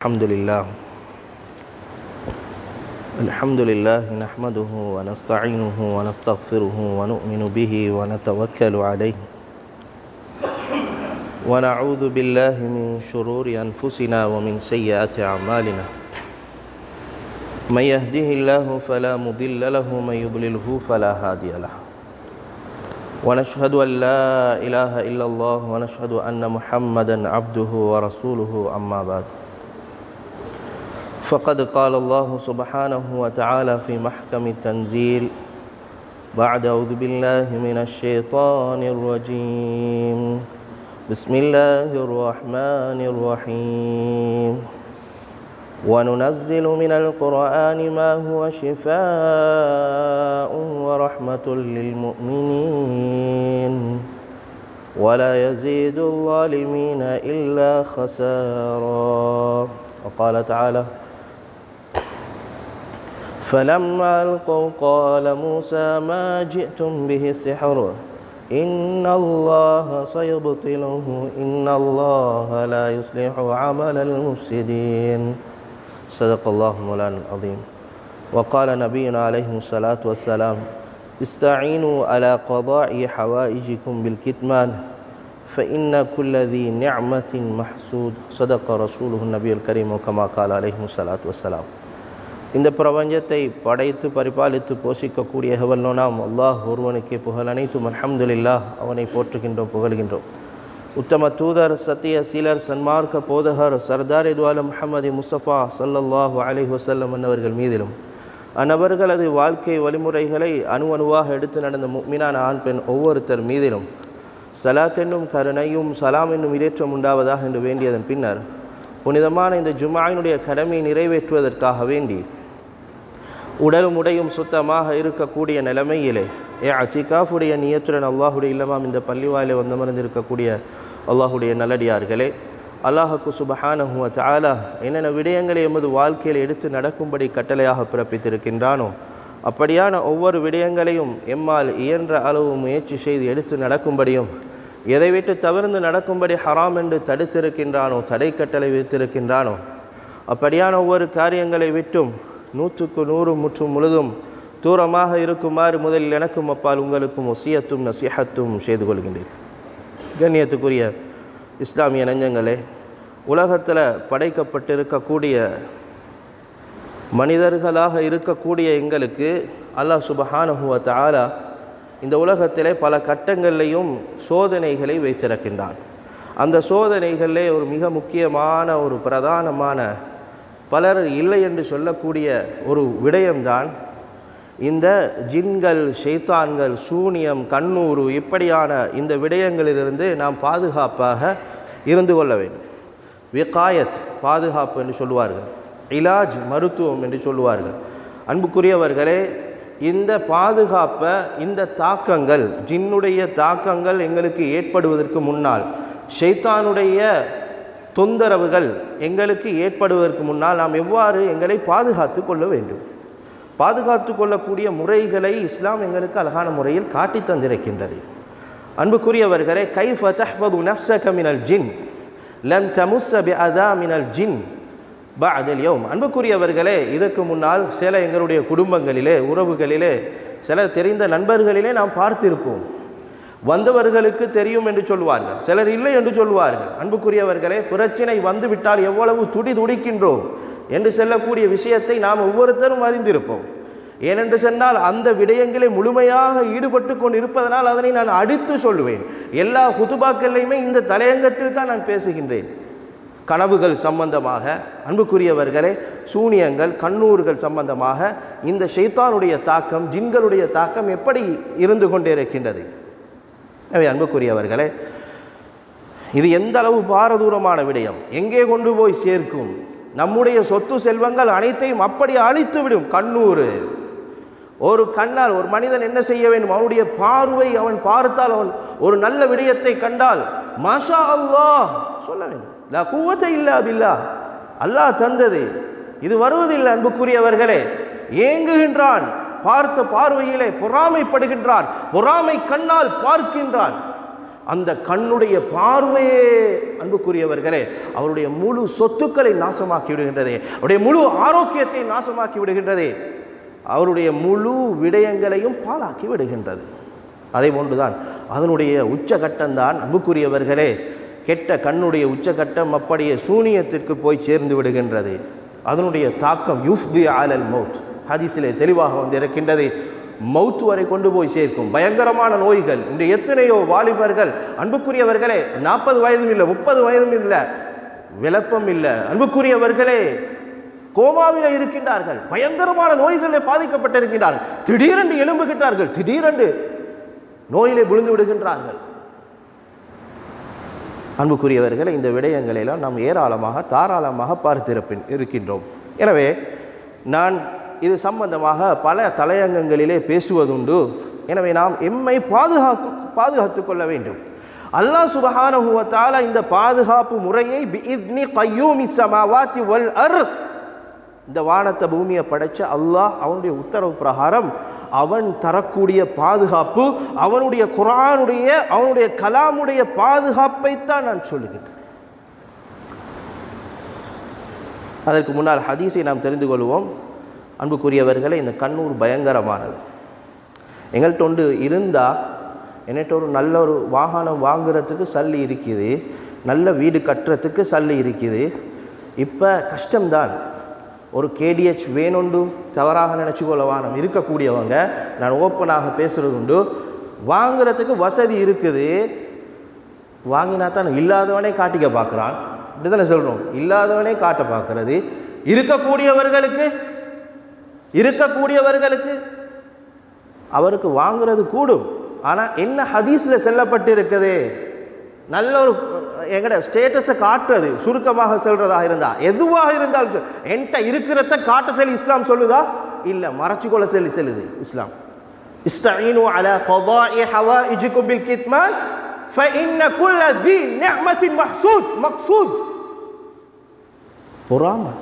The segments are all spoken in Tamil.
الحمد لله نحمده ونستعينه ونستغفره ونؤمن به ونتوكل عليه ونعوذ بالله من شرور أنفسنا ومن سيئات أعمالنا من يهده الله فلا مضل له ومن يضلله فلا هادي له ونشهد أن لا إله إلا الله ونشهد أن محمدا عبده ورسوله أما بعد فقد قال الله سبحانه وتعالى في محكم التنزيل بعد أعوذ بالله من الشيطان الرجيم بسم الله الرحمن الرحيم وننزل من القرآن ما هو شفاء ورحمة للمؤمنين ولا يزيد الظالمين إلا خسارا وقال تعالى فلما ألقوا قال موسى ما جئتم به سحر إن الله سيبطله إن الله لا يصلح عمل المفسدين صدق الله مولانا العظيم وقال نبينا عليه الصلاة والسلام استعينوا على قضاء حوائجكم بالكتمان فإن كل ذي نعمة محسود صدق رسوله النبي الكريم كما قال عليه الصلاة والسلام. இந்த பிரபஞ்சத்தை படைத்து பரிபாலித்து போஷிக்கக்கூடிய எவல்லோனாம் அல்லாஹ் ஒருவனுக்கே புகழ் அனைத்தும் அல்ஹம்துலில்லாஹ். அவனை போற்றுகின்றோம், புகழ்கின்றோம். உத்தம தூதர், சத்திய சீலர், சன்மார்க்க போதகர், சர்தார் இதுவால முஹம்மது முஸ்தபா ஸல்லல்லாஹு அலைஹி வஸல்லம் அன்னவர்கள் மீதிலும் அன்னவர்களது வாழ்க்கை வழிமுறைகளை அணுவாக எடுத்து நடந்த முஃமினான ஆண் பெண் ஒவ்வொருத்தர் மீதிலும் சலாத் என்னும் கருணையும் சலாம் என்னும் இடேற்றம் உண்டாவதாக என்று வேண்டியதன் பின்னர் புனிதமான இந்த ஜும்ஆவினுடைய கடமையை நிறைவேற்றுவதற்காக வேண்டி உடலும் உடையும் சுத்தமாக இருக்கக்கூடிய நிலைமையிலே இஅ்திகாஃபுடைய நியத்துடன் அல்லாஹுடைய இல்லமாம் இந்த பள்ளிவாயிலே வந்தமர்ந்திருக்கக்கூடிய அல்லாஹுடைய நல்லடியார்களே, அல்லாஹுக்கு சுப்ஹானஹு வ தஆலா என்னென்ன விடயங்களை எமது வாழ்க்கையில் எடுத்து நடக்கும்படி கட்டளையாக பிறப்பித்திருக்கின்றானோ அப்படியான ஒவ்வொரு விடயங்களையும் எம்மால் இயன்ற அளவு முயற்சி செய்து எடுத்து நடக்கும்படியும், எதை விட்டு தவிர்த்து நடக்கும்படி ஹராம் என்று தடுத்திருக்கின்றானோ, தடை கட்டளை வைத்திருக்கின்றானோ அப்படியான ஒவ்வொரு காரியங்களை விட்டும் 100% முற்றும் முழுதும் தூரமாக இருக்குமாறு முதலில் எனக்கும் அப்பால் உங்களுக்கும் வசியத்தும் நசீஹத்தும் செய்து கொள்கின்றேன். கண்ணியத்துக்குரிய இஸ்லாமிய நெஞ்சங்களே, உலகத்தில் படைக்கப்பட்டிருக்கக்கூடிய மனிதர்களாக இருக்கக்கூடிய எங்களுக்கு அல்லாஹ் சுப்ஹானஹு வ தஆலா இந்த உலகத்திலே பல கட்டங்கள்லையும் சோதனைகளை வைத்திருக்கின்றான். அந்த சோதனைகளிலே ஒரு மிக முக்கியமான ஒரு பிரதானமான பலர் இல்லை என்று சொல்லக்கூடிய ஒரு விடயம்தான் இந்த ஜின்கள், ஷைத்தான்கள், சூனியம், கண்ணூறு இப்படியான இந்த விடயங்களிலிருந்து நாம் பாதுகாப்பாக இருந்து கொள்ள வேண்டும். விகாயத் பாதுகாப்பு என்று சொல்லுவார்கள், இலாஜ் மருத்துவம் என்று சொல்லுவார்கள். அன்புக்குரியவர்களே, இந்த பாதுகாப்பை, இந்த தாக்கங்கள், ஜின்னுடைய தாக்கங்கள் எங்களுக்கு ஏற்படுவதற்கு முன்னால், ஷைத்தானுடைய தொந்தரவுகள் எங்களுக்கு ஏற்படுவதற்கு முன்னால் நாம் எவ்வாறு எங்களை பாதுகாத்து கொள்ள வேண்டும், பாதுகாத்து கொள்ளக்கூடிய முறைகளை இஸ்லாம் எங்களுக்கு அழகான முறையில் காட்டி தந்திருக்கின்றது. அன்புக்குரியவர்களே, கைஃப தஹ்ஃபது நஃப்ஸக மினல் ஜின் லன் தமுஸ்ஸ பிஅதா மினல் ஜின் பஅதல் யௌம். அன்புக்குரியவர்களே, இதற்கு முன்னால் சில எங்களுடைய குடும்பங்களிலே, உறவுகளிலே, சில தெரிந்த நண்பர்களிலே நாம் பார்த்திருப்போம். வந்தவர்களுக்கு தெரியும் என்று சொல்வார்கள், சிலர் இல்லை என்று சொல்வார்கள். அன்புக்குரியவர்களே, பிரச்சனை வந்துவிட்டால் எவ்வளவு துடிதுடிக்கின்றோம் என்று சொல்லக்கூடிய விஷயத்தை நாம் ஒவ்வொருத்தரும் அறிந்திருப்போம். ஏனென்று சொன்னால் அந்த விடயங்களை முழுமையாக ஈடுபட்டு கொண்டு இருப்பதனால் அதனை நான் அடித்து சொல்லுவேன். எல்லா ஹுதுபாக்கள்லையுமே இந்த தலையங்கத்தில் தான் நான் பேசுகின்றேன். கனவுகள் சம்பந்தமாக, அன்புக்குரியவர்களே, சூனியங்கள், கண்ணூர்கள் சம்பந்தமாக இந்த ஷைத்தானுடைய தாக்கம், ஜின்களுடைய தாக்கம் எப்படி இருந்து கொண்டே இருக்கின்றது. எனவே அன்புக்குரியவர்களே, இது எந்த அளவு பாரதூரமான விடயம், எங்கே கொண்டு போய் சேர்க்கும், நம்முடைய சொத்து செல்வங்கள் அனைத்தையும் அப்படி அழித்துவிடும். கண்ணூறு, ஒரு கண்ணால் ஒரு மனிதன் என்ன செய்ய வேண்டும், அவனுடைய பார்வை, அவன் பார்த்தால், அவன் ஒரு நல்ல விடயத்தை கண்டால் மாஷா அல்லாஹ் சொல்ல வேண்டும். லா குவத இல்லா பில்லாஹ், அல்லாஹ் தந்தது, இது வருவதில்லை. அன்புக்குரியவர்களே, ஏங்குகின்றான், பார்த்த பார்வையிலே பொறாமைப்படுகின்றான், பொறாமை கண்ணால் பார்க்கின்றான். அந்த கண்ணுடைய பார்வையே அன்புக்குரியவர்களே அவருடைய முழு சொத்துக்களை நாசமாக்கி விடுகின்றதே, அவருடைய முழு ஆரோக்கியத்தை நாசமாக்கி விடுகின்றதே, அவருடைய முழு விடயங்களையும் பாழாக்கி விடுகின்றது. அதே போன்றுதான் அதனுடைய உச்சகட்டம்தான் அன்புக்குரியவர்களே, கெட்ட கண்ணுடைய உச்சகட்டம் அப்படியே சூனியத்திற்கு போய் சேர்ந்து விடுகின்றது. அதனுடைய தாக்கம் யுஃப்தி அலல் மௌத், ஹதீஸிலே தெளிவாக வந்து இருக்கின்றது, மௌத் வரை கொண்டு போய் சேர்க்கும் பயங்கரமான நோய்கள். இந்த எத்தனையோ வாலிபர்கள் அன்புக்குரியவர்களே 40 வயதும் இல்லை 30 வயதும் இல்லை, விளப்பம் இல்லை அன்புக்குரியவர்களே, கோமாவில இருக்கின்றார்கள், பயங்கரமான நோய்களில் பாதிக்கப்பட்டிருக்கின்றார்கள், திடீரென்று எழும்புகின்றார்கள், திடீரென்று நோயிலே விழுந்து விடுகின்றார்கள். அன்புக்குரியவர்களை இந்த விடயங்களெல்லாம் நாம் ஏராளமாக தாராளமாக இருக்கின்றோம். எனவே நான் இது சம்பந்தமாக பல தலையங்கங்களிலே பேசுவதுண்டு. எனவே நாம் எம்மை பாதுகாத்து கொள்ள வேண்டும். அல்லாஹ் சுப்ஹானஹு வ தஆலா இந்த பாதுகாப்பு முறையை பிஇذ்னி கய்யூமிஸ் ஸமாவாத்தி வல் அர்த், இந்த வானத்தை பூமியை படைச்ச அல்லாஹ் அவனுடைய உத்தரவு பிரகாரம் அவன் தரக்கூடிய பாதுகாப்பு, அவனுடைய குர்ஆனுடைய அவனுடைய கலாமுடைய பாதுகாப்பைத்தான் நான் சொல்லுகிறேன். அதற்கு முன்னால் ஹதீஸை நாம் தெரிந்து கொள்வோம். அன்புக்குரியவர்களை, இந்த கண்ணூர் பயங்கரமானது. எங்கள்கிட்ட ஒன்று இருந்தால் என்கிட்ட ஒரு நல்ல ஒரு வாகனம் வாங்குறதுக்கு சல்லி இருக்குது, நல்ல வீடு கட்டுறதுக்கு சல்லி இருக்குது. இப்போ கஷ்டம்தான். ஒரு கேடிஹெச் வேணுண்டு தவறாக நினச்சிக்கொள்ள வானம் இருக்கக்கூடியவங்க, நான் ஓப்பனாக பேசுகிறது உண்டு, வாங்குறதுக்கு வசதி இருக்குது, வாங்கினா தான் இல்லாதவனே காட்டிக்க பார்க்குறான். இப்படி தானே சொல்கிறோம், இல்லாதவனே காட்ட பார்க்கறது. இருக்கக்கூடியவர்களுக்கு அவருக்கு வாங்குறது கூடும். ஆனால் என்ன ஹதீஸில் செல்லப்பட்டு இருக்குது, நல்ல ஒரு எங்கட ஸ்டேட்டஸை காட்டுறது, சுருக்கமாக சொல்றதாக இருந்தா எதுவாக இருந்தாலும் என்கிட்ட இருக்கிறத காட்ட சொல்லி இஸ்லாம் சொல்லுதா? இல்லை, மறைச்சிக்கொள்ள சொல்லி சொல்லுது இஸ்லாம். இஸ்தஈனு அலா கதாஇ ஹவாயிஜிக்கும் பில் கித்மான் ஃபஇன்ன குல்ல தி நிஅமத்தின் மக்சூத். பொறாமை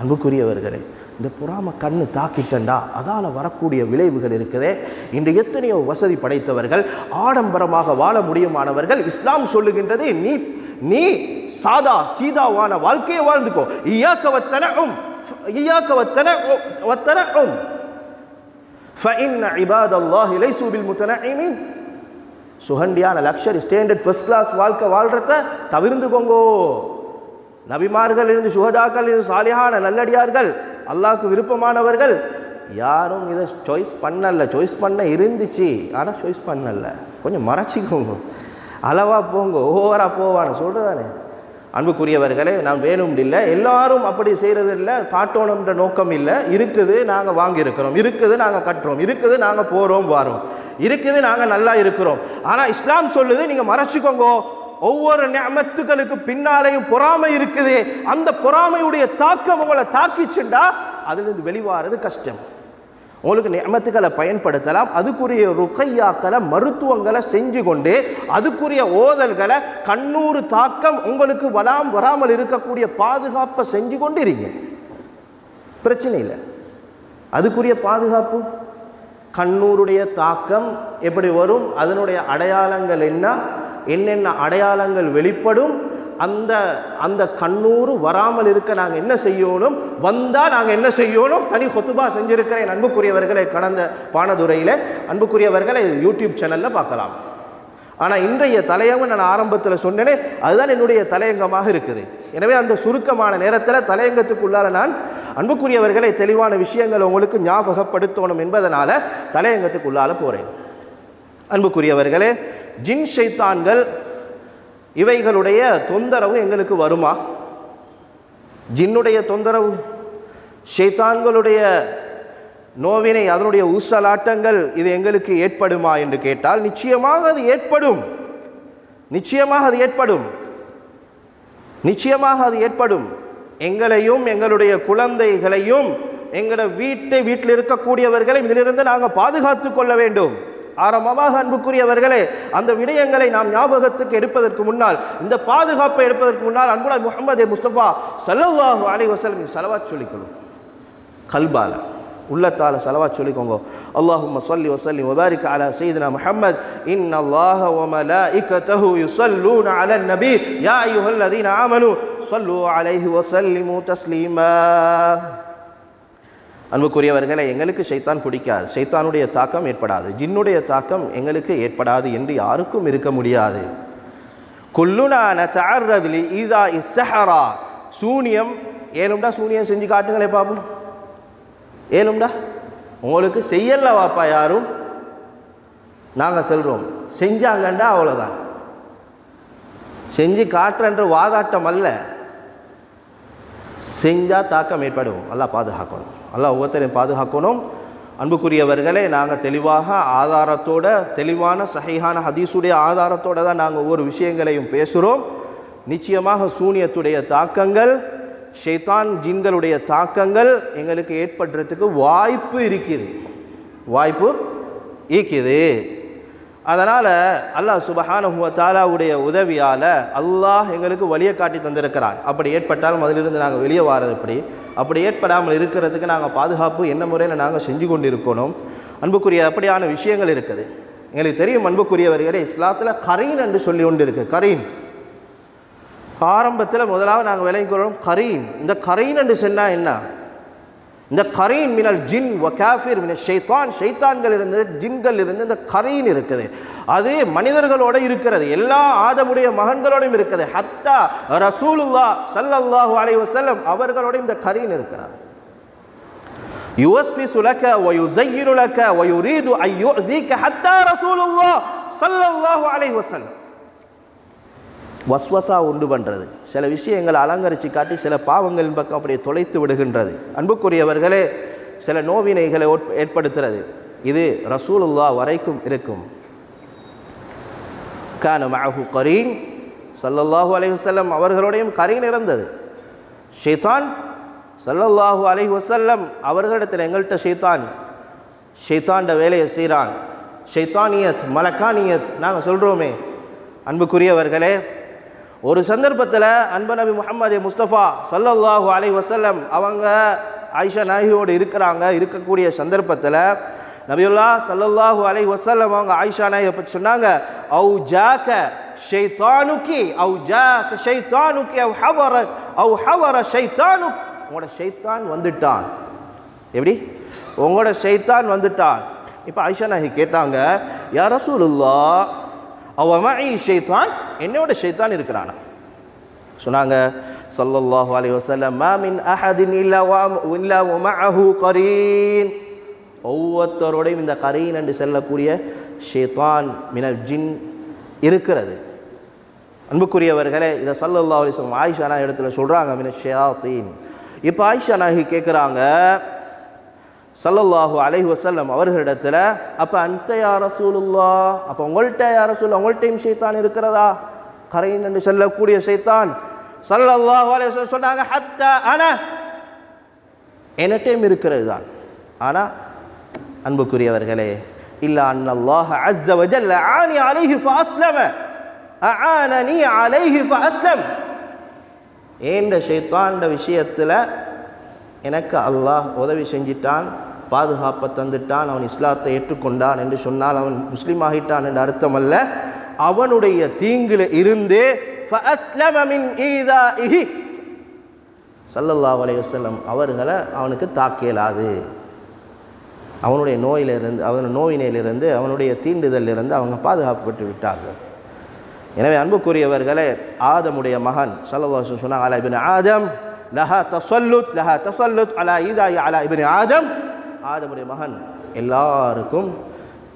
அன்புக்குரியவர்களே, இந்த பொறாமை கண்ணு தாக்கிட்டண்டா அதால் வரக்கூடிய விளைவுகள் இருக்குதே. இன்று எத்தனையோ வசதி படைத்தவர்கள், ஆடம்பரமாக வாழ முடியுமானவர்கள், இஸ்லாம் சொல்லுகின்றது நீ சீதாவான வாழ்க்கையை வாழ்ந்துக்கோ. இய்யாக வத்தனஉம் ஃபஇன்ன இபாதல்லாஹி லைஸு பில் முத்தனஇமின். சுகண்டியான லக்ஸரி ஸ்டாண்டர்ட் ஃபர்ஸ்ட் கிளாஸ் வாழ்க்கை வாழ்றத தவிர்த்துக்கோங்கோ. நபிமார்கள் இருந்து, சுஹதாக்கள் இருந்து, சாலிஹான நல்லடியார்கள், அல்லாஹ்க்கு விருப்பமானவர்கள் யாரும் இதை சாய்ஸ் பண்ண இருந்துச்சு, ஆனால் சாய்ஸ் பண்ணல. கொஞ்சம் மறைச்சிக்கோங்க, அளவா போங்க, ஓவரா போவான்னு சொல்றதானே. அன்புக்குரியவர்களே, நாம் வேணும் இல்லை, எல்லாரும் அப்படி செய்கிறது இல்லை, காட்டணுன்ற நோக்கம் இல்லை. இருக்குது, நாங்கள் வாங்கியிருக்கிறோம், இருக்குது, நாங்கள் கட்டுறோம், இருக்குது, நாங்கள் போகிறோம் வாரோம், இருக்குது, நாங்கள் நல்லா இருக்கிறோம். ஆனால் இஸ்லாம் சொல்லுது நீங்கள் மறைச்சிக்கோங்க. ஒவ்வொரு நிஅமத்துகளுக்கு பின்னாலேயும் பொறாமை இருக்குது. அந்த பொறாமையுடைய தாக்கம் உங்களை தாக்கிச்சுண்டா அதிலிருந்து வெளிவாரது கஷ்டம். உங்களுக்கு நிஅமத்துகளை பயன்படுத்தலாம், அதுக்குரிய ருக்கையாக்களை மருத்துவங்களை செஞ்சு கொண்டு அதுக்குரிய ஓதல்களை, கண்ணூறு தாக்கம் உங்களுக்கு வராமல் இருக்கக்கூடிய பாதுகாப்பை செஞ்சு கொண்டு இருங்க, பிரச்சனை இல்லை. அதுக்குரிய பாதுகாப்பு, கண்ணூருடைய தாக்கம் எப்படி வரும், அதனுடைய அடையாளங்கள் என்னென்ன அடையாளங்கள் வெளிப்படும், அந்த கண்ணூறு வராமல் இருக்க நாங்கள் என்ன செய்யணும், வந்தால் நாங்கள் என்ன செய்யணும், தனி ஹுத்பா செஞ்சிருக்கிறேன் அன்புக்குரியவர்களை. கடந்த பானதுரையில் அன்புக்குரியவர்களை யூடியூப் சேனலில் பார்க்கலாம். ஆனால் இன்றைய தலையங்கம் நான் ஆரம்பத்தில் சொன்னேனே, அதுதான் என்னுடைய தலையங்கமாக இருக்குது. எனவே அந்த சுருக்கமான நேரத்தில் தலையங்கத்துக்குள்ளார நான் அன்புக்குரியவர்களை தெளிவான விஷயங்களை உங்களுக்கு ஞாபகப்படுத்தணும் என்பதனால தலையங்கத்துக்குள்ளால போகிறேன். அன்புக்குரியவர்களே, ஜின் ஷைத்தான்கள் இவைகளுடைய தொந்தரவு எங்களுக்கு வருமா? ஜின்னுடைய தொந்தரவு, ஷைத்தான்களுடைய நோவினை, அதனுடைய ஊசலாட்டங்கள் இது எங்களுக்கு ஏற்படுமா என்று கேட்டால் நிச்சயமாக அது ஏற்படும். எங்களையும் எங்களுடைய குழந்தைகளையும் எங்களோட வீட்டில் இருக்கக்கூடியவர்களையும் இதிலிருந்து நாங்கள் பாதுகாத்து கொள்ள வேண்டும். ஆரம்பமாக அன்புக்குரியவர்களே, அந்த விடயங்களை நாம் ஞாபகத்துக்கு எடுப்பதற்கு முன்னால், இந்த பாதுகாப்பை எடுப்பதற்கு முன்னால் அன்புடன் முஹம்மது முஸ்தபா ஸல்லல்லாஹு அலைஹி வஸல்லம் ஸலவாத் சொல்லிக்கொள்ளும். கல்பால உள்ளத்தால ஸலவாத் சொல்லிக்கோங்க. அல்லாஹும்ம ஸல்லி வ ஸல்லிம் வ பாரிக் அலா சய்யிதினா முஹம்மத் இன்னல்லாஹ வ மலாயிகத்தஹு யுஸல்லூன அலன் நபி யா அய்யுஹல்லதீன ஆமனூ ஸல்லூ அலைஹி வ ஸல்லிமு தஸ்லீமா. அன்புக்குரியவர்களே, எங்களுக்கு ஷைத்தான் பிடிக்காது, ஷைத்தானுடைய தாக்கம் ஏற்படாது, ஜின்னுடைய தாக்கம் எங்களுக்கு ஏற்படாது என்று யாருக்கும் இருக்க முடியாது. குல்லுனா நதஅர்ரது லிஇதா இஸ்ஸஹரா. சூனியம் ஏலும்டா, சூனியம் செஞ்சு காட்டுங்களே பாப்போம். ஏலும்டா, உங்களுக்கு செய்யல வாப்பா யாரும், நாங்கள் சொல்கிறோம். செஞ்சாங்கண்டா அவ்வளோதான். செஞ்சு காட்டுறன்ற வாதாட்டம் அல்ல, செஞ்சால் தாக்கம் ஏற்படும். அல்லாஹ் பாதுகாக்கணும், அல்லாஹ் ஒவ்வொருத்தரையும் பாதுகாக்கணும். அன்புக்குரியவர்களே, நாங்கள் தெளிவாக ஆதாரத்தோட, தெளிவான சஹீஹான ஹதீஸுடைய ஆதாரத்தோடு தான் நாங்கள் ஒவ்வொரு விஷயங்களையும் பேசுகிறோம். நிச்சயமாக சூனியத்துடைய தாக்கங்கள், ஷைத்தான் ஜின்களுடைய தாக்கங்கள் எங்களுக்கு ஏற்படுறதுக்கு வாய்ப்பு இருக்குது, வாய்ப்பு இருக்குது. அதனால் அல்லாஹ் சுப்ஹானஹு வ தஆலாவுடைய உதவியால் அல்லாஹ் எங்களுக்கு வழியை காட்டி தந்திருக்கிறான். அப்படி ஏற்பட்டாலும் அதிலிருந்து நாங்கள் வெளியே வாரது எப்படி, அப்படி ஏற்படாமல் இருக்கிறதுக்கு நாங்கள் பாதுகாப்பு என்ன முறையில் நாங்கள் செஞ்சு கொண்டு இருக்கணும். அன்புக்குரிய அப்படியான விஷயங்கள் இருக்குது. எங்களுக்கு தெரியும் அன்புக்குரியவர்களே, இஸ்லாத்தில் கரீன் என்று சொல்லி கொண்டு இருக்குது. கரீன் ஆரம்பத்தில் முதலாவது நாங்கள் விளங்கிக்கிறோம் கரீன். இந்த கரீன் என்று சொன்னால் என்ன? இந்த கரீன் மினல் ஜின் வ காஃபிர் மின ஷைத்தான், ஷைத்தான்கள் இருந்து ஜின்கள் இருந்து இந்த கரீன் இருக்குது. அது மனிதர்களோடு இருக்கிறது, எல்லா ஆதமுடைய மகன்களோடும் இருக்குது. ஹத்தா ரசூலுல்லாஹ் ஸல்லல்லாஹு அலைஹி வஸல்லம் அவர்களோட இந்த கரீன் இருக்கிறார். யுவஸ்விசு லக வ யுஸய்யினு லக வ யுரீது அன் யுஅதீக ஹத்தா ரசூலுல்லாஹ் ஸல்லல்லாஹு அலைஹி வஸல்லம். வஸ்வசா உண்டு பண்ணுறது, சில விஷயங்களை அலங்கரித்து காட்டி சில பாவங்களின் பக்கம் அப்படியே தொலைத்து விடுகின்றது. அன்புக்குரியவர்களே, சில நோவினைகளை ஏற்படுத்துறது. இது ரசூலுல்லாஹ் வரைக்கும் இருக்கும். கான மஅஹு கரீன், ஸல்லல்லாஹு அலைஹி வஸல்லம் அவர்களோடையும் கரீன் இருந்தது. ஷைத்தான் ஸல்லல்லாஹு அலைஹி வஸல்லம் அவர்களிடத்தில் எங்கள்கிட்ட ஷைத்தாண்ட வேலையை செய்கிறான். ஷைத்தானியத் மலக்கானியத் நாங்கள் சொல்கிறோமே. அன்புக்குரியவர்களே, ஒரு சந்தர்ப்பத்தில் அன்பு நபி முஹம்மது முஸ்தபா ஸல்லல்லாஹு அலைஹி வஸல்லம் அவங்க ஆயிஷா நாயகியோடு இருக்கக்கூடிய சந்தர்ப்பத்தில் நபியுல்லாஹ் ஸல்லல்லாஹு அலைஹி வஸல்லம் அவங்க ஆயிஷா நாயகியை பற்றி சொன்னாங்க, அவு ஜாக ஷைத்தானுக்கி அவு ஜாக ஷைத்தானுக்கி அவு ஹவர ஷைத்தானுக். உங்களோட ஷைத்தான் வந்துட்டான். எப்படி? உங்களோட ஷைத்தான் வந்துட்டான். இப்போ ஆயிஷா நாயகி கேட்டாங்க, யா ரசூலுல்லாஹ் அவமஇ ஷைத்தான், என்னோட ஷைத்தான் இருக்கிறானா? சொன்னாங்க ஸல்லல்லாஹு அலைஹி வஸல்லம், மா மின் அஹதின் இல்லா வ மஅஹு கரீன். ஒவ்வொருத்தரோடையும் இந்த கரீன் என்று சொல்லக்கூடிய ஷைத்தான் மினல் ஜின் இருக்கிறது. அன்புக்குரியவர்களே, இதை ஸல்லல்லாஹு அலைஹி வஸல்லம் ஆயிஷா நாயகி இடத்துல சொல்கிறாங்க மின ஷயாத்தீன். இப்போ ஆயிஷா நாயகி கேட்குறாங்க ஸல்லல்லாஹு அலைஹி வஸல்லம் அவர்களிடத்தில், அப்போ அன்த யா ரசூலுல்லாஹ், அப்போ உங்கள்கிட்ட யா ரசூலுல்லாஹ் உங்கள்கிட்டையும் ஷைத்தான் இருக்கிறதா, கரீன் என்று சொல்லக்கூடிய ஷைத்தான்? ஸல்லல்லாஹு அலைஹி வஸல்லம் சொன்னாங்க, ஹத்தா அனா, என்னட்டையும் இருக்கிறது தான். ஆனால் அன்புக்குரியவர்களே, இல்லா அன்னல்லாஹ அஸ்ஸ வ ஜல்ல ஆனி அலைஹி ஃபஅஸ்லம ஆனனி அலைஹி ஃபஅஸ்லம். ஏண்ட ஷைத்தான்ட விஷயத்தில் எனக்கு அல்லாஹ் உதவி செஞ்சிட்டான், பாதுகாப்பை தந்துட்டான், அவன் இஸ்லாத்தை ஏற்றுக்கொண்டான் என்று சொன்னால் அவன் முஸ்லீம் ஆகிட்டான் என்று அர்த்தம் அல்ல. அவனுடைய தீங்கில் இருந்தே ஃபஅஸ்லம மின் ஈதாஇஹி, ஸல்லல்லாஹு அலைஹி வஸல்லம் அவர்களை அவனுக்கு தாக்கியலாது. அவனுடைய நோயினிலிருந்து அவனுடைய தீண்டுதலிலிருந்து அவங்க பாதுகாக்கப்பட்டு விட்டார்கள். எனவே அன்புக்குரியவர்களே, ஆதமுடைய மகன் ஸல்லல்லாஹு அலைஹி வஸல்லம் சொன்னாங்க, அலா இப்னு ஆதம் லஹா தஸல்லுத் அலா ஈதாஇ அலா இப்னு ஆதம். ஆதமுடைய மகன் எல்லாருக்கும்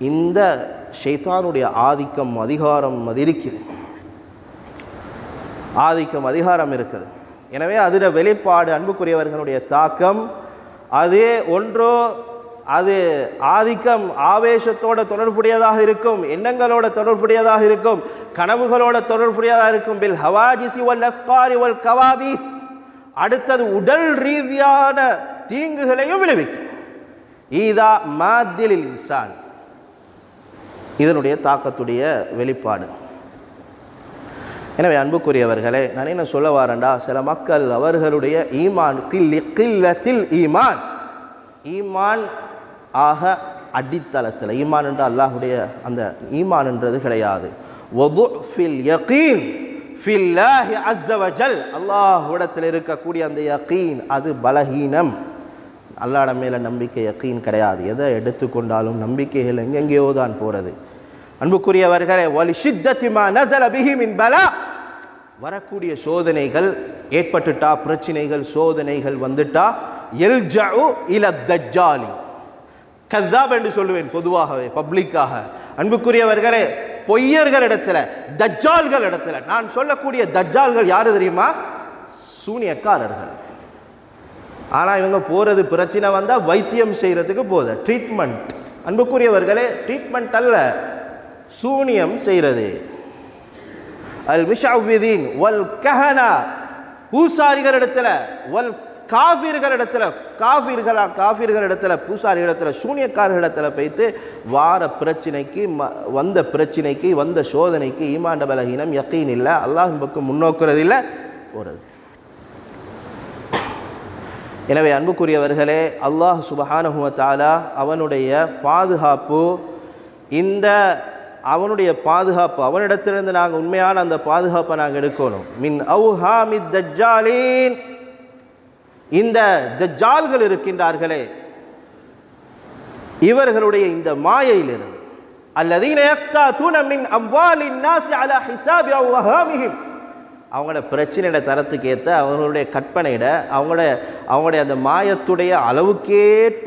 இந்த ஷைத்தானுடைய ஆதிக்கம் அதிகாரம் அது இருக்குது, ஆதிக்கம் அதிகாரம் இருக்குது. எனவே அதில் வெளிப்பாடு அன்புக்குரியவர்களுடைய தாக்கம் அது ஒன்றோ அது ஆதிக்கம் ஆவேசத்தோட தொடர்புடையதாக இருக்கும், எண்ணங்களோட தொடர்புடையதாக இருக்கும், கனவுகளோட தொடர்புடையதாக இருக்கும். பில் ஹவாஜிசி வல் அஃப்காரி வல் கவாபீஸ், அடுத்தது உடல் ரீதியான தீங்குகளையும் விளைவிக்கும். ஈதா மாத்திலில் இன்சான், இதனுடைய தாக்கத்துடைய வெளிப்பாடு. எனவே அன்புக்குரியவர்களே, நான் என்ன சொல்ல வாரேன்டா, சில மக்கள் அவர்களுடைய ஈமான் கில்லத்தில் ஈமான், ஈமான் ஆக அடித்தளத்தில், ஈமான் என்ற அல்லாஹுடைய அந்த ஈமான் என்றது கிடையாது. வதுஃபில் யகீன் ஃபில்லாஹி அஸ்ஸ வஜல், அல்லாஹ்விடத்தில் இருக்கக்கூடிய அந்த யகீன் அது பலஹீனம். அல்லாஹ் மேல நம்பிக்கை யகீன் கிடையாது. எதை எடுத்துக்கொண்டாலும் நம்பிக்கைகள் எங்கெங்கேயோ தான் போறது. அன்புக்குரியவர்களே, வலி ஷித்தத்தி மா நஸல பிஹி மின் பலா, வரக்கூடிய சோதனைகள் ஏற்பட்டுட்டா, பிரச்சனைகள் சோதனைகள் வந்துட்டா, யல்ஜஉ இல தஜ்ஜாலி, கذاب என்று சொல்லுவேன் பொதுவாகவே பப்ளிக்காக. அன்புக்குரியவர்களே, பொய்யர்களிடத்துல, தஜ்ஜால்கள் இடத்துல, நான் சொல்லக்கூடிய தஜ்ஜால்கள் யாரு தெரியுமா? சூனியக்காரர்கள். ஆனா இவங்க போறது பிரச்சனை வந்தா வைத்தியம் செய்யறதுக்கு போத ட்ரீட்மெண்ட். அன்புக்குரியவர்களே, ட்ரீட்மெண்ட் அல்ல, சூனியம் செய்யறது. அல் முஷஅவ்விதீன் வல் கஹனா, பூசாரிகளிடத்துல, வல் காஃபிர்களிடத்துல, காஃபிர்களிடத்துல, பூசாரிகளிடத்துல, சூனியக்காரர்களிடத்துல போய்த்து வார பிரச்சனைக்கு, வந்த பிரச்சனைக்கு, வந்த சோதனைக்கு ஈமான் பலஹீனம், யகீன் இல்லை, அல்லாஹ்வின் பக்கம் முன்னோக்குறது இல்லை, போறது. எனவே அன்புக்குரியவர்களே, அல்லாஹ் சுப்ஹானஹு வ தஆலா அவனுடைய பாதுகாப்பு, இந்த அவனுடைய பாதுகாப்பு, அவனிடத்திலிருந்து நாங்கள் உண்மையான அந்த பாதுகாப்பை நாங்கள் எடுக்கணும். மின் அவ்ஹாமித் தஜ்ஜாலீன், இந்த தஜ்ஜால்கள் இருக்கின்றார்களே இவர்களுடைய இந்த மாயையிலிருந்து, அல்லதீன யக்தாதுன மின் அம்வாலின் நாஸி அலா ஹிசாபி அவ்ஹாமிஹிம், அவங்களோட பிரச்சனையோட தரத்துக்கு ஏற்ற, அவங்களுடைய கற்பனையிட, அவங்களுடைய அந்த மாயத்துடைய அளவுக்கேற்ப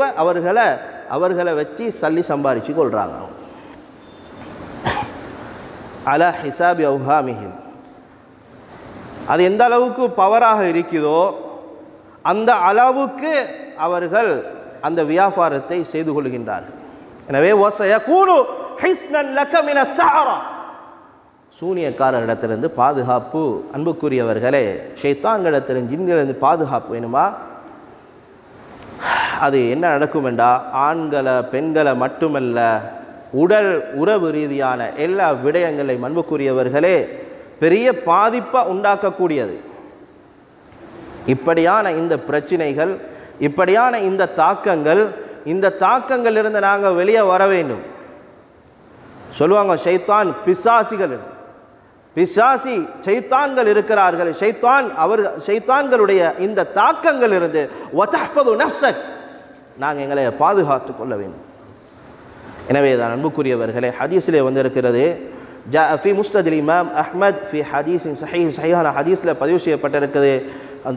அவர்களை வச்சு சல்லி சம்பாரிச்சு கொள்றாங்க. அலா ஹிசாபி அவ்ஹாமிஹிம், அது எந்த அளவுக்கு பவராக இருக்குதோ அந்த அளவுக்கு அவர்கள் அந்த வியாபாரத்தை செய்து கொள்கின்றார்கள். எனவே வஸயகூனு ஹிஸ்னன் லக மின ஸஹரா, சூனியக்காரர்களிடத்திலிருந்து பாதுகாப்பு. அன்புக்குரியவர்களே, ஷைத்தான்களிடத்திலிருந்து, ஜின்களிலிருந்து பாதுகாப்பு வேணுமா? அது என்ன நடக்கும் என்றா, ஆண்களை பெண்களை மட்டுமல்ல, உடல் உறவு ரீதியான எல்லா விடயங்களையும் அன்புக்குரியவர்களே பெரிய பாதிப்பை உண்டாக்கக்கூடியது. இப்படியான இந்த பிரச்சனைகள், இப்படியான இந்த தாக்கங்கள், இந்த தாக்கங்கள் இருந்து நாங்கள் வெளியே வர வேண்டும். சொல்லுவாங்க ஷைத்தான் பிசாசிகள், பிசாசி ஷைத்தான்கள் இருக்கிறார்கள். ஷைத்தான்களுடைய இந்த தாக்கங்கள் இருந்து வதஹ்ஃபது நஃப்ஸக், நாங்கள் எங்களை பாதுகாத்து கொள்ள வேண்டும். எனவே தான் அன்புக்குரியவர்களே, ஹதீஸிலே வந்திருக்கிறது, ஜாஅ ஃபி முஸ்னதில் இமாம் அஹ்மத் ஃபி ஹதீஸின் ஸஹீஹ், ஸஹீஹான ஹதீஸில் பதிவு செய்யப்பட்டிருக்கிறது.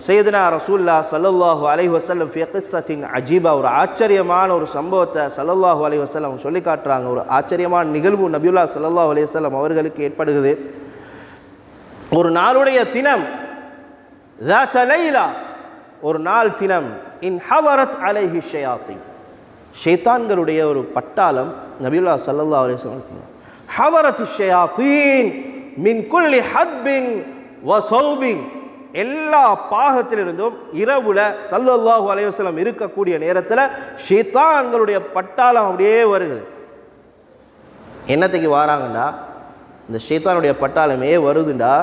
சையதுனா ரசூலுல்லாஹ் ஸல்லல்லாஹு அலைஹி வஸல்லம் ஃபி கிஸ்ஸத்தின் அஜீபா, ஒரு ஆச்சரியமான ஒரு சம்பவத்தை ஸல்லல்லாஹு அலைஹி வஸல்லம் சொல்லி காட்டுறாங்க. ஒரு ஆச்சரியமான நிகழ்வு நபியுல்லாஹ் ஸல்லல்லாஹு அலைஹி வஸல்லம் அவர்களுக்கு ஏற்படுகிறது. ஒரு நாளுடைய தினம், ذات ليلة, ஒரு நாள் தினம், இன் ஹவரத் அலைஹி ஷயாத்தீன், ஷைத்தான்களுடைய ஒரு பட்டாளம் நபியுல்லாஹ் ஸல்லல்லாஹு அலைஹி வஸல்லம், ஹவரத் ஷயாத்தீன் மின் குல்லி ஹத்பின் வ ஸௌபின், எல்லா பாகத்திலிருந்தும் இரவுல ஸல்லல்லாஹு அலைஹி வஸல்லம் இருக்கக்கூடிய நேரத்தில் ஷைத்தான்களுடைய பட்டாளம் அப்படியே வருகிறது. என்னத்துக்கு வராங்கன்னா, இந்த ஷைத்தானுடைய பட்டாளமே வருதுண்டா,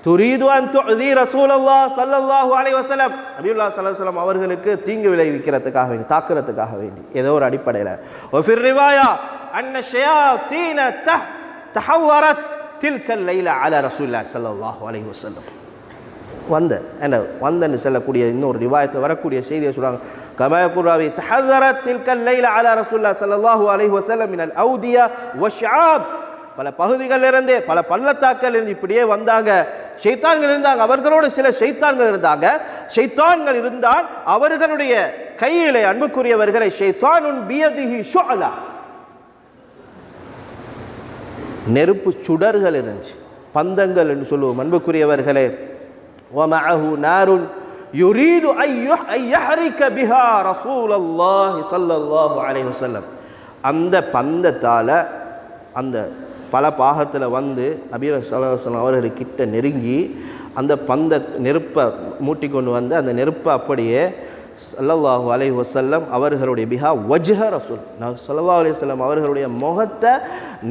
துரீது அன் துஅதி ரசூலுல்லாஹ் ஸல்லல்லாஹு அலைஹி வஸல்லம், நபியுல்லாஹ் ஸல்லல்லாஹு அலைஹி வஸல்லம் அவர்களுக்கு தீங்கு விளைவிக்கிறதுக்காக வேண்டி, தாக்குறதுக்காக வேண்டி, ஏதோ ஒரு அடிப்படையில். வஃபிர் ரிவாயா அன்ன ஷயாத்தீன தஹவரத் தில்கல் லைலா அலா ரசூலுல்லாஹ் ஸல்லல்லாஹு அலைஹி வஸல்லம், வந்தன்னு சொல்லக்கூடிய இன்னொரு ரிவாயத்தில் வரக்கூடிய செய்தியை சொல்றாங்க. கமா யகுல் ராவி தஹவரத் தில்கல் லைலா அலா ரசூலுல்லாஹ் ஸல்லல்லாஹு அலைஹி வஸல்லம் மினல் அவ்தியா வஷ்ஆப், பல பகுதிகள் இருந்து, பல பள்ளத்தாக்கள் இருந்து இப்படியே வந்தாங்க. ஷைத்தான்கள் இருந்தாங்க, அவர்களோடு சில ஷைத்தான்கள் இருந்தாங்க. ஷைத்தான்கள் இருந்தால் அவர்களுடைய கையிலே அன்புக்குரியவர்களை ஷைத்தானுன் பியதிஹி ஷுஅலா, நெருப்பு சுடர்கள் இருந்துச்சு, பந்தங்கள் என்று சொல்லுவோம் அன்புக்குரியவர்களே. ومعه نار يريد أن يحرق بها رسول الله صلى الله عليه وسلم, அந்த பந்தத்தால அந்த பல பாகத்தில் வந்து நபி ஸல்லல்லாஹு அலைஹி வஸல்லம் அவர்களுக்கிட்ட நெருங்கி அந்த நெருப்பை மூட்டி கொண்டு வந்து அந்த நெருப்பை அப்படியே ஸல்லல்லாஹு அலைஹி வஸல்லம் அவர்களுடைய பிஹா வஜ்ஹ ரசூல் ஸல்லல்லாஹு அலைஹி வஸல்லம் அவர்களுடைய முகத்தை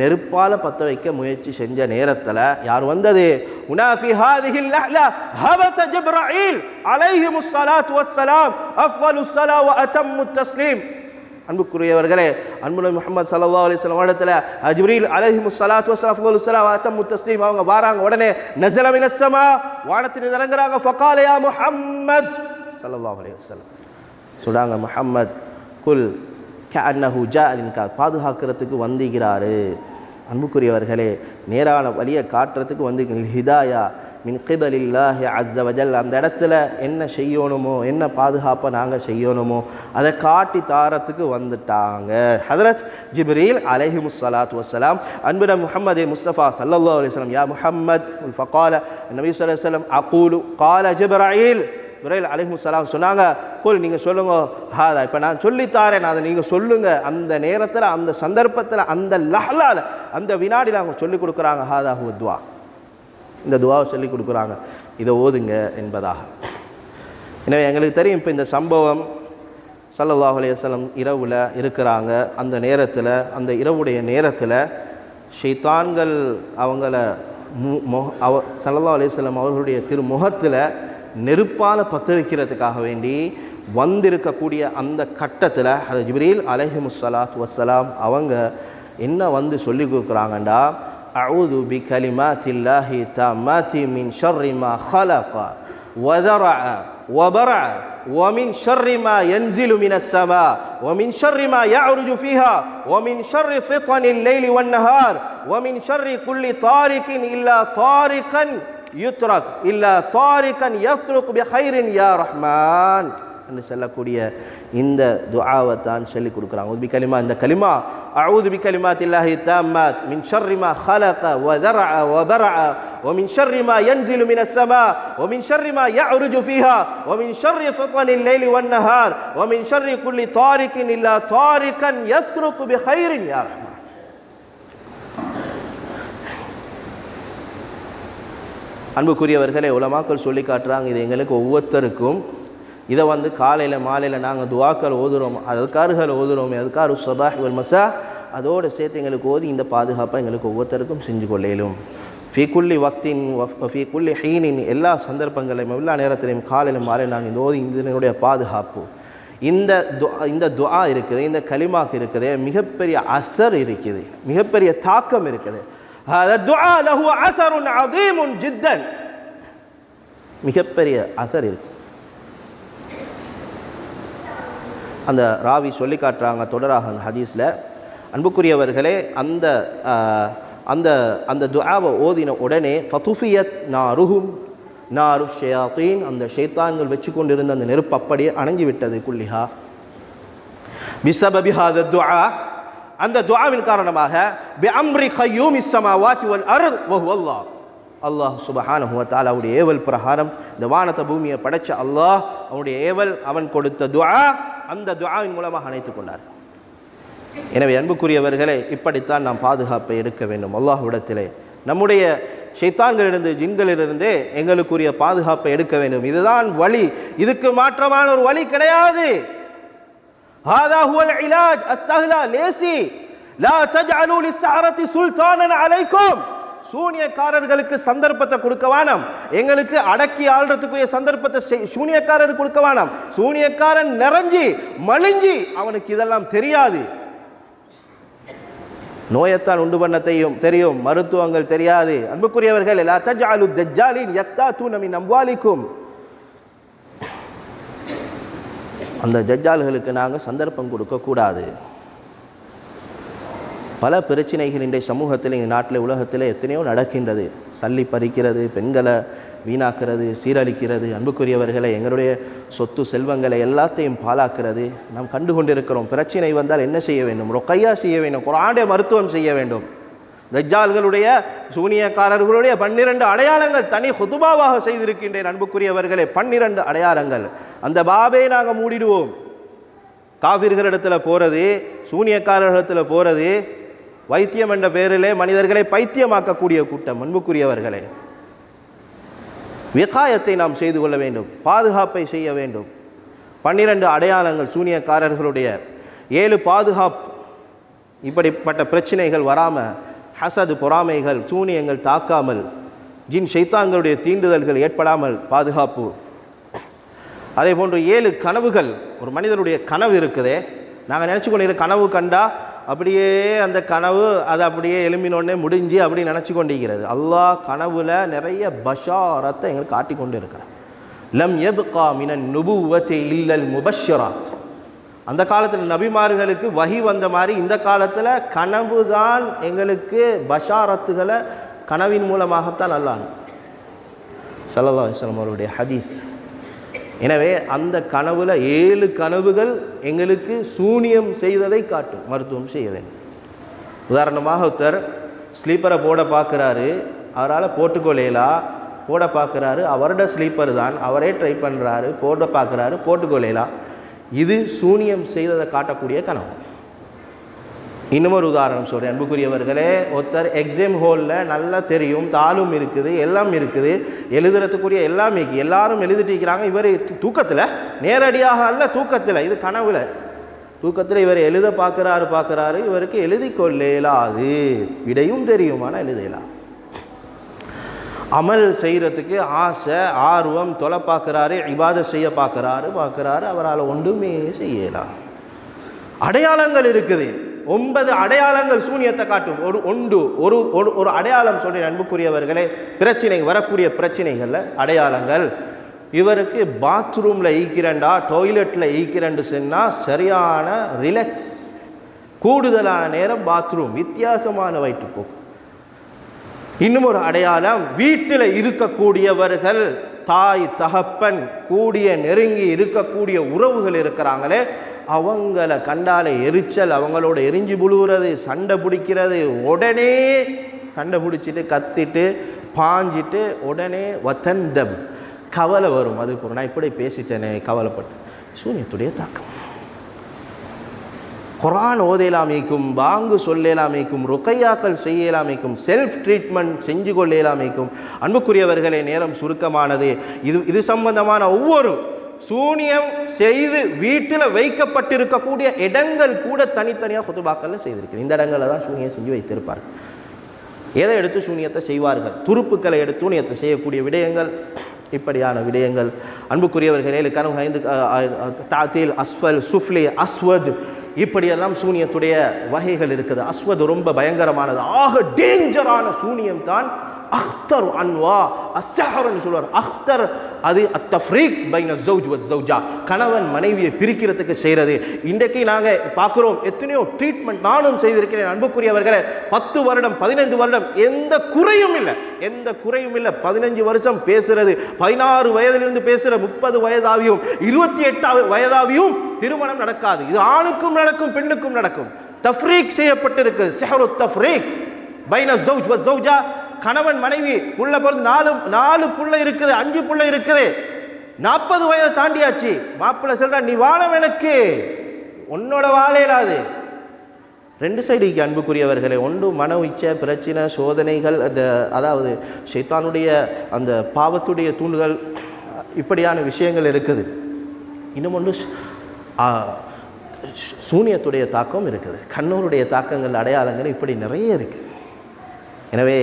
நெருப்பால பற்ற வைக்க முயற்சி செஞ்ச நேரத்தில் யார் வந்தது? உனாஃபி ஹாதிஹில் லஹ்லா ஹபத ஜிப்ராயில் அலைஹிமுஸ் ஸலாத்து வஸ்ஸலாம் அஃதலுஸ் ஸலா வ அத்தம்முத் தஸ்லீம். அன்புக்குரியவர்களே, அன்புநபி முஹம்மது ஸல்லல்லாஹு அலைஹி வஸல்லம் இடத்துல ஜிப்ரீல் அலைஹிமுஸ் ஸலாத்து வஸ்ஸலாம் அஃதலுஸ் ஸலா வ அத்தம்முத் தஸ்லீம் அவங்க வராங்க. உடனே நஸல மினஸ் ஸமா, வானத்தில் இறங்குறாங்க. ஃபகால யா முஹம்மத் ஸல்லல்லாஹு அலைஹி வஸல்லம் சொல்றாங்க, முஹம்மத் குல் கஅன்னஹு ஜாஅலின்கா, பாதுகாக்கிறதுக்கு வந்திருக்கிறாரு. அன்புக்குரியவர்களே, நேரான வழியை காட்டுறதுக்கு வந்து ஹிதாயா மின் கிபலில்லாஹி அஸ்ஸ வஜல். அந்த இடத்துல என்ன செய்யணுமோ, என்ன பாதுகாப்பை நாங்கள் செய்யணுமோ அதை காட்டி தாரத்துக்கு வந்துட்டாங்க ஹதரத் ஜிப்ரீல் அலைஹிமுஸ் ஸலாத்து வஸ்ஸலாம். அன்புன முஹம்மது முஸ்தபா ஸல்லல்லாஹு அலைஹி வஸல்லம் யா முஹம்மத் ஃபகால நபி ஸல்லல்லாஹு அலைஹி வஸல்லம் அகூலு கால ஜிப்ராயில், ஜிப்ரீல் அலைஹிஸ்ஸலாம் சொன்னாங்க, குல் நீங்கள் சொல்லுங்க ஹாதா, இப்போ நான் சொல்லித்தாரேன், அதை நீங்கள் சொல்லுங்க. அந்த நேரத்தில், அந்த சந்தர்ப்பத்தில், அந்த லஹ்லால, அந்த வினாடியில் அவங்க சொல்லிக் கொடுக்குறாங்க ஹாதா ஹுவ துவா, இந்த துவாவை சொல்லிக் கொடுக்குறாங்க, இதை ஓதுங்க என்பதாக. எனவே எங்களுக்கு தெரியும் இப்போ இந்த சம்பவம் ஸல்லல்லாஹு அலைஹி வஸல்லம் இரவில் இருக்கிறாங்க. அந்த நேரத்தில், அந்த இரவுடைய நேரத்தில் ஷைத்தான்கள் அவங்கள ஸல்லல்லாஹு அலைஹி வஸல்லம் அவர்களுடைய திருமுகத்தில் நெருப்பால் பற்ற வைக்கிறதுக்காக வேண்டி வந்திருக்கக்கூடிய அந்த கட்டத்தில் அது ஜிப்ரீல் அலைஹிமுஸ் ஸலாத்து வஸ்ஸலாம் அவங்க என்ன வந்து சொல்லி கொடுக்குறாங்கண்டா, அஊது பி கலிமாத்தில்லாஹி தம்மாத்தி மின் ஷர்ரி மா ஹலக வதரஅ வபரஅ ومن شر ما ينزل من السماء ومن شر ما يعرج فيها ومن شر فتن الليل والنهار ومن شر كل طارق إلا طارقا يترك إلا طارقا يترك بخير يا رحمن என்று சொல்லக்கூடிய இந்த துஆவை தான் சொல்லிக் கொடுக்குறாங்க. உது கலிமா, இந்த கலிமா அஊது பி கலிமாத்தில்லாஹி தாம்மாத் மின் ஷர்ரி மா ஹலக வதரஅ வபரஅ ومن شر ما ينزل من السماء ومن شر ما يعرج فيها ومن شر فتن الليل والنهار ومن شر كل طارق إلا طارقا يترك بخير يا رحمن. அன்புக்குரியவர்களே, உலமாக்கள் சொல்லி காட்டுறாங்க, இது எங்களுக்கு ஒவ்வொருத்தருக்கும் இதை வந்து காலையில் மாலையில் நாங்கள் துவாக்கள் ஓதுறோம், அதுக்கார்கள் ஓதுறோம், அதுக்காரு சபாஹ் வல் மஸா, அதோடு சேர்த்து எங்களுக்கு ஓதி இந்த பாதுகாப்பை எங்களுக்கு ஒவ்வொருத்தருக்கும் செஞ்சு கொள்ளையிலும். ஃபீக்குள்ளி வக்தின் ஃபீக்குள்ளி ஹீனின், எல்லா சந்தர்ப்பங்களையும் எல்லா நேரத்திலையும் காலையில் மாலையில் நாங்கள் இந்த ஓதி இதனுடைய பாதுகாப்பு. இந்த துஆ இருக்குது, இந்த கலிமாக்கு இருக்குது, மிகப்பெரிய அசர் இருக்குது, மிகப்பெரிய தாக்கம் இருக்குது. துஆ லஹு அஸருன் அதீமுன் ஜித்தன், மிகப்பெரிய அசர் இருக்கு. அந்த ராவி சொல்லி காட்டுறாங்க தொடராக அந்த ஹதீஸில். அன்புக்குரியவர்களே, அந்த அந்த அந்த துஆவை ஓதின உடனே ஃபதுஃபியத் நாருஹும் நாரு ஷயாத்தீன், அந்த ஷைத்தான்கள் வச்சு கொண்டிருந்த அந்த நெருப்பு அப்படியே அணைஞ்சு விட்டது. குல்லிஹா பிஸபபி ஹாதா துஆ, அந்த துஆவின் காரணமாக பிஅம்ரி கய்யூமிஸ் ஸமாவாத்தி வல் அர்த் வ ஹுவ அல்லாஹ், அல்லாஹ் சுப்ஹானஹு வ தஆலாவுடைய ஏவல் பிரகாரம் இந்த வானத்தை பூமியை படைச்ச அல்லாஹ், அவனுடைய ஏவல், அவன் கொடுத்த துஆ, அந்த துஆவின் மூலமாக அணைத்து கொண்டார். எனவே அன்புக்குரியவர்களே, இப்படித்தான் நாம் பாதுகாப்பை எடுக்க வேண்டும் அல்லாஹ்விடத்திலே. நம்முடைய ஷைத்தான்களிலிருந்து, ஜின்களிலிருந்து எங்களுக்குரிய பாதுகாப்பை எடுக்க வேண்டும். இதுதான் வழி, இதுக்கு மாற்றமான ஒரு வழி கிடையாது. ஹாதா ஹுவல் இலாஜ் அஸ்ஸஹ்லா லேசி லா தஜஅலு லிஸ்ஸஹரத்தி சுல்தானன் அலைக்கும். சூனியக்காரர்களுக்கு சந்தர்ப்பத்தை கொடுக்க வேணாம், எங்களுக்கு அடக்கி ஆள்றதுக்குரிய சந்தர்ப்பத்தை சூனியக்காரருக்கு கொடுக்க வேணாம். சூனியக்காரன் நிறைஞ்சி மலிஞ்சி அவனுக்கு இதெல்லாம் தெரியாது. நோயத்தான் உண்டு பண்ண தெரியும், மருத்துவங்கள் தெரியாது. அன்புக்குரியவர்கள், லா தஜஅலு தஜ்ஜாலின் யக்தாதுன மின் அம்வாலிக்கும், அந்த தஜ்ஜால்களுக்கு நாங்கள் சந்தர்ப்பம் கொடுக்கக்கூடாது. பல பிரச்சனைகள் இன்றைய சமூகத்தில், இந்த நாட்டில், உலகத்தில் எத்தனையோ நடக்கின்றது. சல்லி பறிக்கிறது, பெண்களை வீணாக்கிறது, சீரழிக்கிறது. அன்புக்குரியவர்களை, எங்களுடைய சொத்து செல்வங்களை எல்லாத்தையும் பாழாக்கிறது நாம் கண்டு கொண்டிருக்கிறோம். பிரச்சனை வந்தால் என்ன செய்ய வேண்டும்? ரொக்கையா செய்ய வேண்டும், குர்ஆனுடைய மருத்துவம் செய்ய வேண்டும். தஜ்ஜால்களுடைய, சூனியக்காரர்களுடைய 12 அடையாளங்கள் தனி ஹுதுபாவாக செய்திருக்கின்றேன். அன்புக்குரியவர்களே, 12 அடையாளங்கள். அந்த பாபை நாங்கள் மூடிடுவோம். காஃபிர்களிடத்தில் போகிறது, சூனியக்காரர்களிடத்தில் போகிறது, வைத்தியம் என்ற பெயரிலே மனிதர்களை பைத்தியமாக்கக்கூடிய கூட்டம். அன்புக்குரியவர்களே, விகாயத்தை நாம் செய்து கொள்ள வேண்டும், பாதுகாப்பை செய்ய வேண்டும். 12 அடையாளங்கள் சூனியக்காரர்களுடைய, 7 பாதுகாப்பு. இப்படிப்பட்ட பிரச்சனைகள் வராமல், ஹசது பொறாமைகள் சூனியங்கள் தாக்காமல், ஜின் ஷைத்தான்களுடைய தீண்டுதல்கள் ஏற்படாமல் பாதுகாப்பு. அதே போன்று 7 கனவுகள். ஒரு மனிதனுடைய கனவு இருக்குதே, நாங்கள் நினச்சி கொண்டிருக்கிற கனவு கண்டா அப்படியே அந்த கனவு அது அப்படியே எழும்பினோடனே முடிஞ்சு அப்படி நினச்சி கொண்டிருக்கிறது. அல்லாஹ் கனவுல நிறைய பஷாரத்தை எங்களுக்கு காட்டி கொண்டு இருக்கிறார். லம் யப்கா மினன் நுபுவத்தி இல்லல் முபஷ்ஷராத். அந்த காலத்தில் நபிமார்களுக்கு வஹி வந்த மாதிரி இந்த காலத்தில் கனவு தான் எங்களுக்கு பஷாரத்துகளை கனவின் மூலமாகத்தான் அல்லாஹ் ஸல்லல்லாஹு அலைஹி வஸல்லம் அவருடைய ஹதீஸ். எனவே அந்த கனவுல 7 கனவுகள் எங்களுக்கு சூனியம் செய்ததை காட்டும், மருத்துவம் செய்ய வேண்டும். உதாரணமாக ஒருத்தர் ஸ்லீப்பரை போட பார்க்குறாரு, அவரால் போட்டுக்கொள்ளேலா, போட பார்க்குறாரு, அவரோட ஸ்லீப்பர் தான், அவரே ட்ரை பண்ணுறாரு, போட பார்க்குறாரு, போட்டுக்கொள்ளேலா. இது சூனியம் செய்ததை காட்டக்கூடிய கனவு. இன்னும் ஒரு உதாரணம் சொல்கிறேன் அன்புக்குரியவர்களே. ஒருத்தர் எக்ஸாம் ஹாலில் நல்லா தெரியும், தாளும் இருக்குது, எல்லாம் இருக்குது, எழுதுறதுக்குரிய எல்லாமே எல்லாரும் எழுதிட்டு இருக்கிறாங்க. இவர் தூக்கத்தில், நேரடியாக அல்ல தூக்கத்தில், இது கனவுல, தூக்கத்தில் இவர் எழுத பார்க்குறாரு, இவருக்கு எழுதி கொள்ளேலாது, விடையும் தெரியும் ஆனால் எழுதலாம். அமல் செய்கிறதுக்கு ஆசை, ஆர்வம், தொலை பார்க்குறாரு, இபாதத் செய்ய பார்க்குறாரு, அவரால் ஒன்றுமே செய்யலாம். அடையாளங்கள் இருக்குது, 9 அடையாளங்கள் சூனியத்தை காட்டும். ஒரு அடையாளம் சொல்கிறேன் அன்புக்குரியவர்களே. பிரச்சனை வரக்கூடிய பிரச்சனைகளில் அடையாளங்கள். இவருக்கு பாத்ரூமில் ஈக்கிறண்டா, டாய்லெட்டில் ஈக்கிறண்டு சொன்னால் சரியான ரிலாக்ஸ், கூடுதலான நேரம் பாத்ரூம், வித்தியாசமான வயிற்றுப்போக்கு. இன்னும் ஒரு அடையாளம், வீட்டில் இருக்கக்கூடியவர்கள், தாய் தகப்பன் கூடிய நெருங்கி இருக்கக்கூடிய உறவுகள் இருக்கிறாங்களே, அவங்கள கண்டாலே எரிச்சல், அவங்களோட எரிஞ்சு புழுவுறது, சண்டை பிடிக்கிறது, உடனே சண்டை பிடிச்சிட்டு கத்திட்டு பாஞ்சிட்டு உடனே வத்தந்தம் கவலை வரும். அதுக்கு நான் இப்படி பேசிட்டேனே கவலைப்பட்டு, சூனியத்துடைய தாக்கம். குர்ஆன் ஓதலாமைக்கும், பாங்கு சொல்லலாமைக்கும், ருக்கையாக்கள் செய்யலாமைக்கும், செல்ஃப் ட்ரீட்மெண்ட் செஞ்சு கொள்ளலாமைக்கும். அன்புக்குரியவர்களே, நேரம் சுருக்கமானது. இது சம்பந்தமான ஒவ்வொரு சூனியம் செய்து வீட்டில் வைக்கப்பட்டிருக்கக்கூடிய இடங்கள் கூட தனித்தனியாக குதுபாக்கள் செய்திருக்கு. இந்த இடங்களில் தான் சூனியம் செஞ்சு வைத்திருப்பார்கள். எதை எடுத்து சூனியத்தை செய்வார்கள்? துருப்புக்களை எடுத்து சூனியத்தை செய்யக்கூடிய விடயங்கள், இப்படியான விடயங்கள். அன்புக்குரியவர்களே, கனவு 5 தாத்தில், அஸ்வல், சுஃப்லி, அஸ்வத், இப்படியெல்லாம் சூனியத்துடைய வகைகள் இருக்குது. அஸ்வத் ரொம்ப பயங்கரமானது, ஆக டேஞ்சரான சூனியம் தான் அக்தர் அன்வா அஸ்ஸஹர்னு சொல்வார். அக்தர் அது அத்தஃப்ரீக் பைன ஸௌஜ் வ ஸௌஜா, கணவன் மனைவியை பிரிக்கிறதுக்கு செய்கிறது. இன்றைக்கு நாங்கள் பார்க்குறோம், எத்தனையோ ட்ரீட்மெண்ட் நானும் செய்திருக்கிறேன் அன்புக்குரியவர்களே. 10 வருடம் 15 வருடம் எந்த குறையும் இல்லை. 15 வருஷம் பேசுறது, 16 வயதிலிருந்து பேசுகிற 30 வயதாவியும் 28 வயதாவியும் திருமணம் நடக்காது. இது ஆணுக்கும் நடக்கும், பெண்ணுக்கும் நடக்கும். தஃப்ரீக் செய்யப்பட்டிருக்கு, ஸஹ்ரு தஃப்ரீக் பைன ஸௌஜ் வ ஸௌஜா. கணவன் மனைவி புள்ள பிறந்து 4 புள்ள இருக்குது, 5 புள்ள இருக்குது, 40 வயதை தாண்டியாச்சு. மாப்பிள்ளை சொல்ற, நீ வாழ எனக்கு, உன்னோட வாழையிலாது. 2 சைடுக்கு அன்புக்குரியவர்களே. ஒன்று மன இச்சை பிரச்சனை, சோதனைகள், அதாவது ஷைத்தானுடைய அந்த பாவத்துடைய தூண்டுதல், இப்படியான விஷயங்கள் இருக்குது. இன்னும் ஒன்று சூனியத்துடைய தாக்கம் இருக்குது, கண்ணூருடைய தாக்கங்கள், அடையாளங்கள் இப்படி நிறைய இருக்குது. எனவே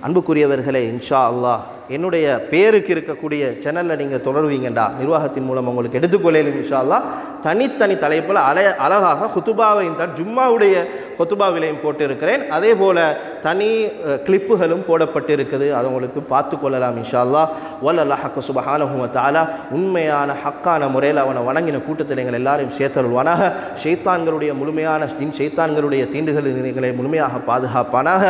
அன்புக்குரியவர்களே, இன்ஷா அல்லாஹ் என்னுடைய பேருக்கு இருக்கக்கூடிய சேனலில் நீங்கள் தொடர்வீங்கண்டா, நிர்வாகத்தின் மூலம் உங்களுக்கு எடுத்துக்கொள்ளலும் இன்ஷா அல்லாஹ் தனித்தனி தலைப்பில் அழகாக குத்துபாவை ஜும்மாவுடைய குத்துபாவிலையும் போட்டு இருக்கிறேன். அதே போல் தனி கிளிப்புகளும் போடப்பட்டு இருக்குது, அதை உங்களுக்கு பார்த்து கொள்ளலாம் இன்ஷா அல்லாஹ். வல்லல்லாஹ் சுப்ஹானஹு வ தஆலா உண்மையான ஹக்கான முறையில் அவனை வணங்கின கூட்டத்தில் எங்கள் எல்லாரையும் சேர்த்தருள்வானாக. ஷைத்தான்களுடைய முழுமையான ஷைத்தான்களுடைய தீண்டுகளை முழுமையாக பாதுகாப்பானாக.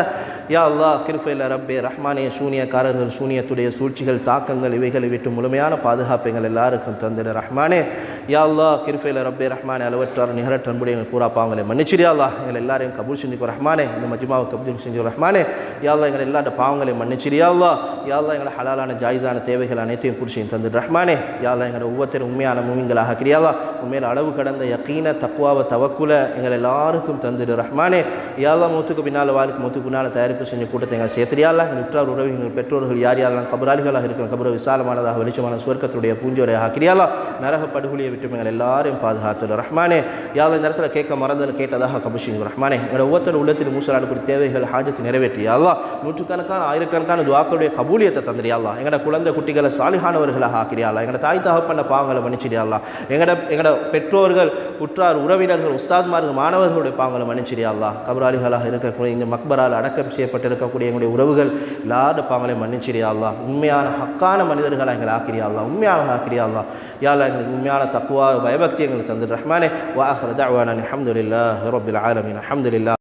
யா அல்லாஹ் கிருபையில் ரப்பே ரஹ்மானே, சூனியக்காரர்கள், சூனியத்துடைய சூழ்ச்சிகள், தாக்கங்கள் இவைகளை விட்டு முழுமையான பாதுகாப்பு எங்கள் எல்லாருக்கும் தந்திட ரஹ்மானே. யா அல்லாஹ் கிருபையில் ரப்பே ரஹ்மானே, அளவற்றார் நிகரற்ற அன்புடைய எங்கள் பூரா பாவங்களை மன்னிச்சிரியா அல்லாஹ். எங்கள் எல்லாரையும் கபூல் செஞ்சுக்கோ ரஹ்மானே. இந்த மஜ்மாவை கபூல் செஞ்சு ரஹ்மானே. யா அல்லாஹ் எங்கள் எல்லா பாவங்களையும் மன்னிச்சிரியா அல்லாஹ். யா அல்லாஹ் எங்களை ஹலாலான ஜாயிஸான தேவைகள் அனைத்தையும் குடிசையும் தந்துடு ரஹ்மானே. யா அல்லாஹ் எங்களை ஒவ்வொருத்தரும் உண்மையான மூமின்களாக கிரியாவா, உண்மையில் அளவு கடந்த யக்கீன தக்வாவை தவக்குல எங்கள் எல்லாருக்கும் தந்துடு ரஹ்மானே. யா அல்லாஹ் மூத்துக்கு பின்னால் வாழ்க்கை மூத்துக்கு பின்னால் தயாரிப்பு செஞ்ச கூட்டத்தை எங்கள் சேர்த்திரியாலா. எங்கள் உற்றார் உறவிகள் பெற்றோர்கள் யார் யாரெல்லாம் கபராளிகளாக இருக்கிற கபர விசாலமானதாக வெளிச்சமான சுவர்க்கத்துடைய பூஞ்சோரையாக கிரியாலா. நரக படுகொலியை விட்டு எங்கள் எல்லாரையும் பாதுகாத்துள்ள ரஹ்மானே. யாவ் இந்த இடத்துல கேட்க மறந்தது கேட்டதாக கபுஷிங்க ரஹ்மானே. எங்களோட ஒவ்வொருத்தர் உள்ளத்தில் மூசலாடக்கூடிய தேவைகள் ஹாஜத்தை நிறைவேற்றி அல்லாஹ் நூற்றுக்கணக்கான ஆயிரக்கணக்கான துஆக்களுடைய கபூலியத்தை தந்திரியா அல்லாஹ். எங்களோட குழந்தை குட்டிகளை சாலிஹானவர்களாக ஆக்கிறியா அல்லாஹ். எங்களோட தாய் தகப்பன பாவங்களை மன்னிச்சிடியா அல்லாஹ். எங்களோட பெற்றோர்கள் உற்றார் உறவினர்கள் உஸ்தாத்மார்கள் மாணவர்களுடைய பாவங்களை மன்னிச்சிடியா அல்லாஹ். கபராளிகளாக இருக்கக்கூடிய இந்த மக்பரால் அடக்கம் செய்யப்பட்டிருக்கக்கூடிய எங்களுடைய உறவுகள் எல்லாரும் பாவங்களை மன்னிச்சிடியா அல்லாஹ். உண்மையான ஹக்கான மனிதர்களாக எங்களை ஆக்கிறியா அல்லாஹ். உண்மையாக ஆக்கிறியா அல்லாஹ். யா அல்லாஹ் எங்களுக்கு உண்மையான தக்வா பயபக்தி எங்களுக்கு தந்து ரஹ்மானே. வ ஆகிரு தஅவானா அல்ஹம்துலில்லாஹி ரப்பில் ஆலமீன். அல்ஹம்துலில்லாஹ்.